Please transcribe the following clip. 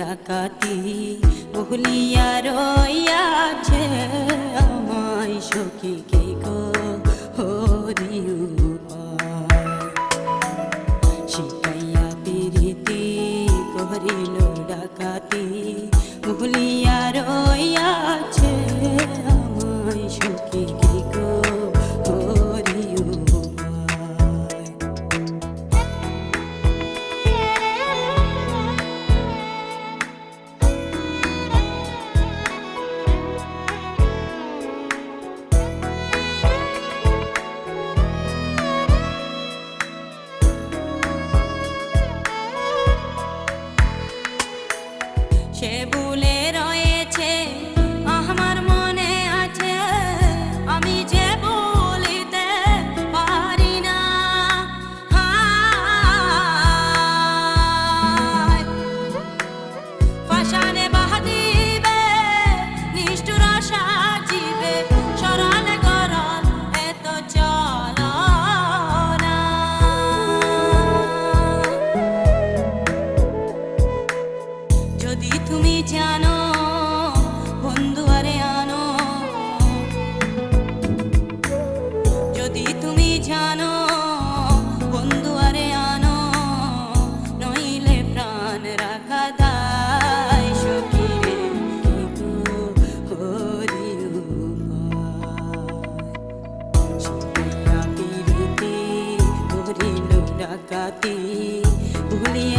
ডাকাতি ভুলিয়া রইয়াছে আমায় সখী কে গো হরি শিখাইয়া প্রীতি করিল ডাকাতি ভুলিয়া রইয়াছে আমায় সখী কে গো হরি সে ভুলে রয়েছে আমার মনে আছে আমি যে বলিতে পারি না ফাঁসানে বাহাদিবে নিষ্ঠুর সাজিবে সরল গরল এত চল না যদি তুমি জানো বন্ধু আরে আনো যদি তুমি জানো বন্ধু আরে আনো নইলে প্রাণ রাখা দায় সখী রে হরি শিখাইয়া প্রীতি করিল ডাকাতি ভুলিয়া